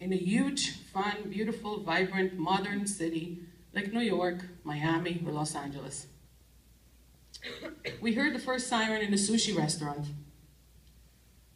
in a huge, fun, beautiful, vibrant, modern city like New York, Miami, or Los Angeles. We heard the first siren in a sushi restaurant.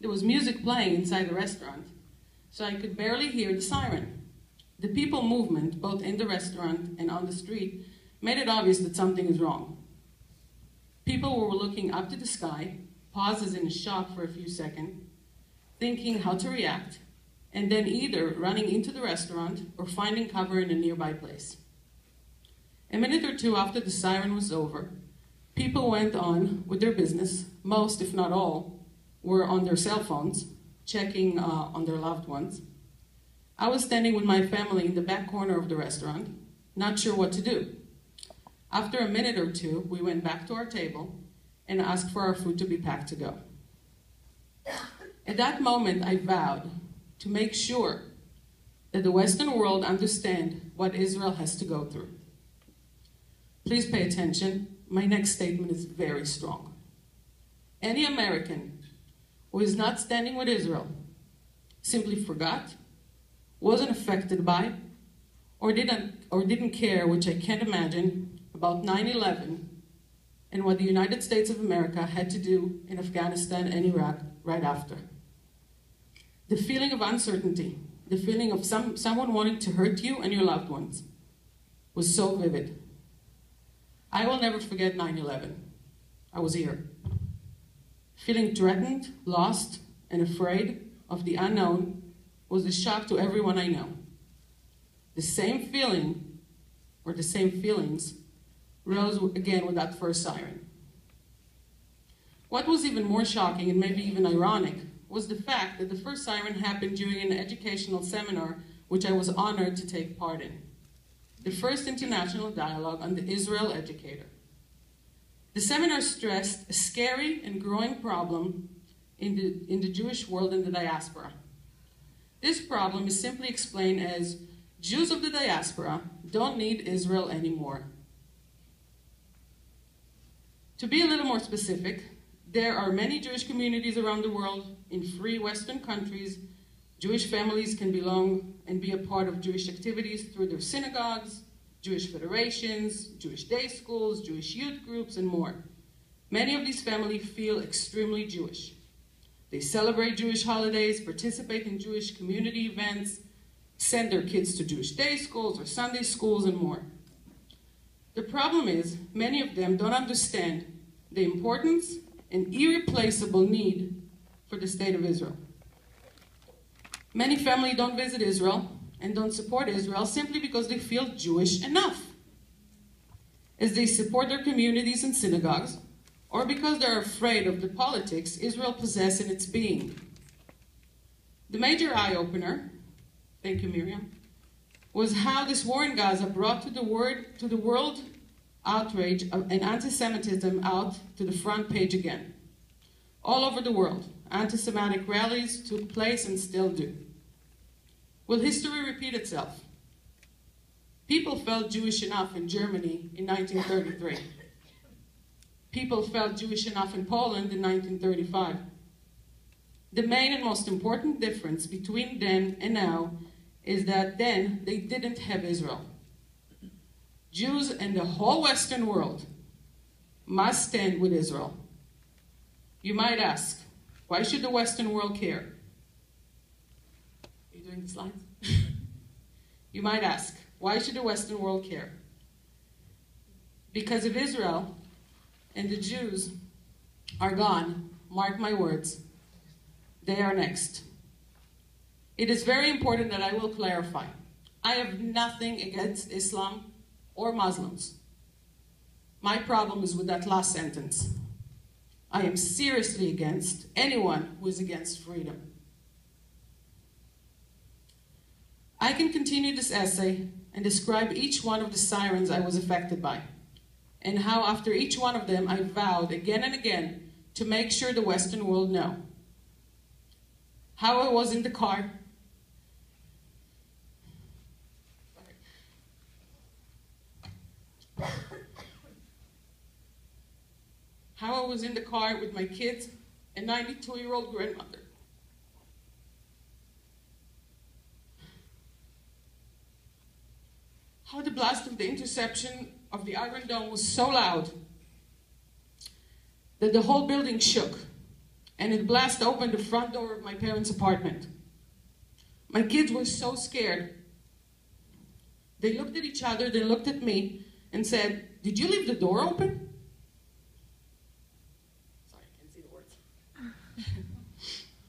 There was music playing inside the restaurant, so I could barely hear the siren. The people movement, both in the restaurant and on the street, made it obvious that something is wrong. People were looking up to the sky, pauses in shock for a few seconds, thinking how to react, and then either running into the restaurant or finding cover in a nearby place. A minute or two after the siren was over, people went on with their business. Most, if not all, were on their cell phones, checking on their loved ones. I was standing with my family in the back corner of the restaurant, not sure what to do. After a minute or two, we went back to our table and asked for our food to be packed to go. At that moment, I vowed to make sure that the Western world understand what Israel has to go through. Please pay attention. My next statement is very strong. Any American who is not standing with Israel simply forgot, wasn't affected by, or didn't care, which I can't imagine, about 9/11 and what the United States of America had to do in Afghanistan and Iraq right after. The feeling of uncertainty, the feeling of someone wanting to hurt you and your loved ones was so vivid. I will never forget 9/11. I was here. Feeling threatened, lost, and afraid of the unknown was a shock to everyone I know. The same feeling, or the same feelings, rose again with that first siren. What was even more shocking, and maybe even ironic, was the fact that the first siren happened during an educational seminar which I was honored to take part in. The first international dialogue on the Israel educator. The seminar stressed a scary and growing problem in the Jewish world and the diaspora. This problem is simply explained as Jews of the diaspora don't need Israel anymore. To be a little more specific, there are many Jewish communities around the world. In free Western countries, Jewish families can belong and be a part of Jewish activities through their synagogues, Jewish federations, Jewish day schools, Jewish youth groups, and more. Many of these families feel extremely Jewish. They celebrate Jewish holidays, participate in Jewish community events, send their kids to Jewish day schools or Sunday schools, and more. The problem is, many of them don't understand the importance and irreplaceable need for the state of Israel. Many families don't visit Israel and don't support Israel simply because they feel Jewish enough, as they support their communities and synagogues, or because they're afraid of the politics Israel possesses in its being. The major eye-opener, thank you Miriam, was how this war in Gaza brought to the world outrage and anti-Semitism out to the front page again. All over the world, anti-Semitic rallies took place and still do. Will history repeat itself? People felt Jewish enough in Germany in 1933. People felt Jewish enough in Poland in 1935. The main and most important difference between then and now is that then they didn't have Israel. Jews and the whole Western world must stand with Israel. You might ask, why should the Western world care? Are you doing the slides? You might ask, why should the Western world care? Because if Israel and the Jews are gone, mark my words, they are next. It is very important that I will clarify. I have nothing against Islam or Muslims. My problem is with that last sentence. I am seriously against anyone who is against freedom. I can continue this essay and describe each one of the sirens I was affected by, and how after each one of them I vowed again and again to make sure the Western world know. How I was in the car. How I was in the car with my kids and 92-year-old grandmother. how the blast of the interception of the Iron Dome was so loud that the whole building shook, and it blasted open the front door of my parents' apartment. My kids were so scared. They looked at each other, then looked at me, and said, "Did you leave the door open?" Sorry, I can't see the words.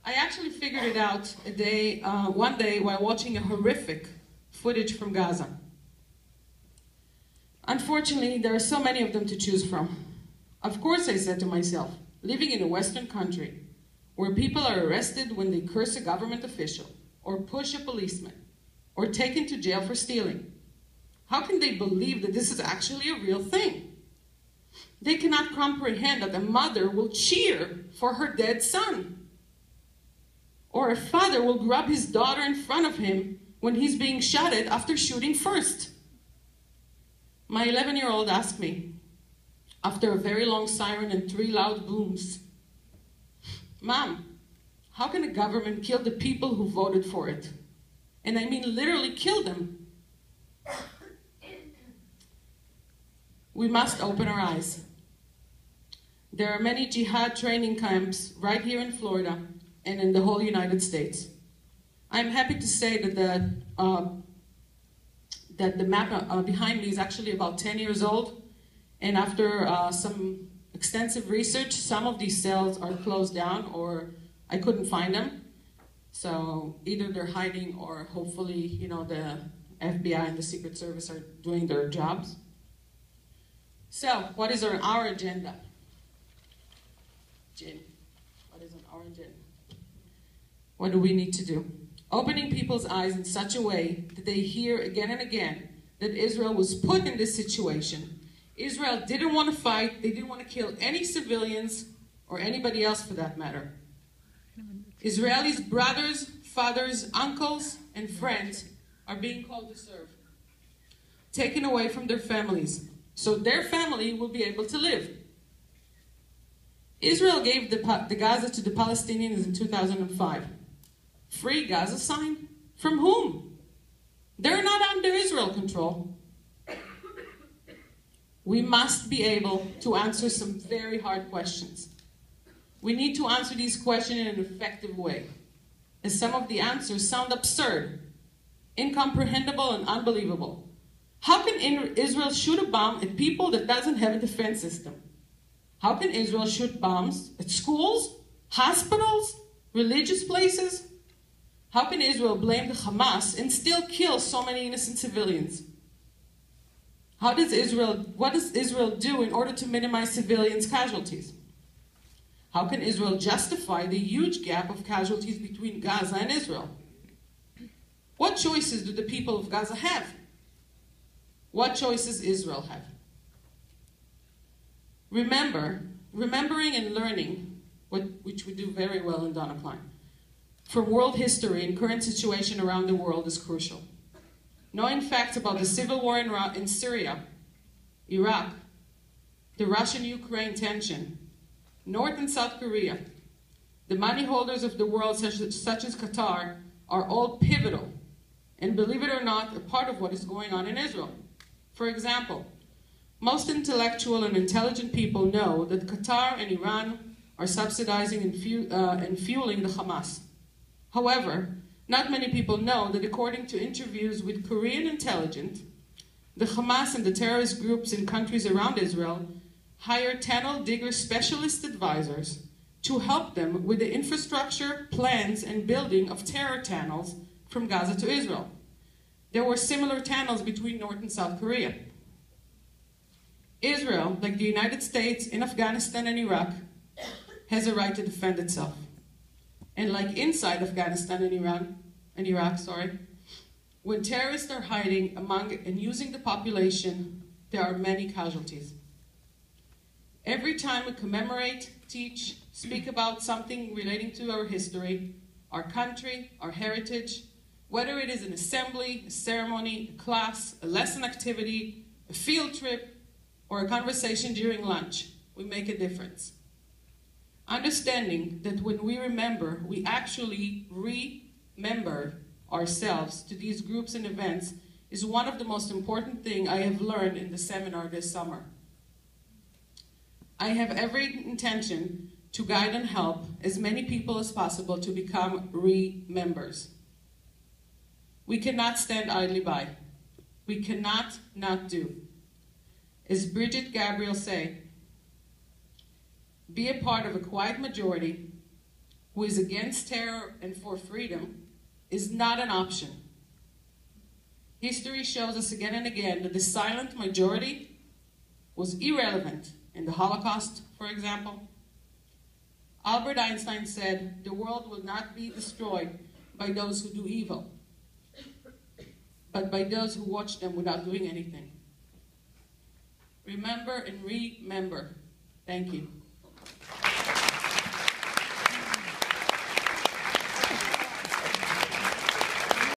I actually figured it out one day while watching a horrific footage from Gaza. Unfortunately, there are so many of them to choose from. Of course, I said to myself, living in a Western country where people are arrested when they curse a government official, or push a policeman, or taken to jail for stealing, how can they believe that this is actually a real thing? They cannot comprehend that a mother will cheer for her dead son, or a father will grab his daughter in front of him when he's being shot at after shooting first. My 11-year-old asked me, after a very long siren and 3 loud booms, "Mom, how can a government kill the people who voted for it? And I mean literally kill them." We must open our eyes. There are many jihad training camps right here in Florida and in the whole United States. I'm happy to say that the map behind me is actually about 10 years old, and after some extensive research, some of these cells are closed down, or I couldn't find them. So either they're hiding, or hopefully, the FBI and the Secret Service are doing their jobs. So, what is on our agenda? Jin, what is on our agenda? What do we need to do? Opening people's eyes in such a way that they hear again and again that Israel was put in this situation. Israel didn't want to fight. They didn't want to kill any civilians or anybody else for that matter. Israelis' brothers, fathers, uncles, and friends are being called to serve, taken away from their families, so their family will be able to live. Israel gave the Gaza to the Palestinians in 2005. Free Gaza sign? From whom? They're not under Israel control. We must be able to answer some very hard questions. We need to answer these questions in an effective way, as some of the answers sound absurd, incomprehensible, and unbelievable. How can Israel shoot a bomb at people that doesn't have a defense system? How can Israel shoot bombs at schools, hospitals, religious places? How can Israel blame the Hamas and still kill so many innocent civilians? What does Israel do in order to minimize civilians' casualties? How can Israel justify the huge gap of casualties between Gaza and Israel? What choices do the people of Gaza have? What choices Israel have? Remembering and learning, which we do very well in Donna Klein, from world history and current situation around the world is crucial. Knowing facts about the civil war in Syria, Iraq, the Russian-Ukraine tension, North and South Korea, the money holders of the world such as Qatar are all pivotal, and believe it or not, a part of what is going on in Israel. For example, most intellectual and intelligent people know that Qatar and Iran are subsidizing and fueling the Hamas. However, not many people know that according to interviews with Korean intelligence, the Hamas and the terrorist groups in countries around Israel hire tunnel digger specialist advisors to help them with the infrastructure, plans, and building of terror tunnels from Gaza to Israel. There were similar tunnels between North and South Korea. Israel, like the United States in Afghanistan and Iraq, has a right to defend itself. And like inside Afghanistan and Iraq, when terrorists are hiding among and using the population, there are many casualties. Every time we commemorate, teach, speak about something relating to our history, our country, our heritage, whether it is an assembly, a ceremony, a class, a lesson activity, a field trip, or a conversation during lunch, we make a difference. Understanding that when we remember, we actually remember ourselves to these groups and events is one of the most important things I have learned in the seminar this summer. I have every intention to guide and help as many people as possible to become re-members. We cannot stand idly by. We cannot not do. As Bridget Gabriel say, be a part of a quiet majority who is against terror and for freedom is not an option. History shows us again and again that the silent majority was irrelevant in the Holocaust, for example. Albert Einstein said, the world will not be destroyed by those who do evil, but by those who watch them without doing anything. Remember and remember. Thank you.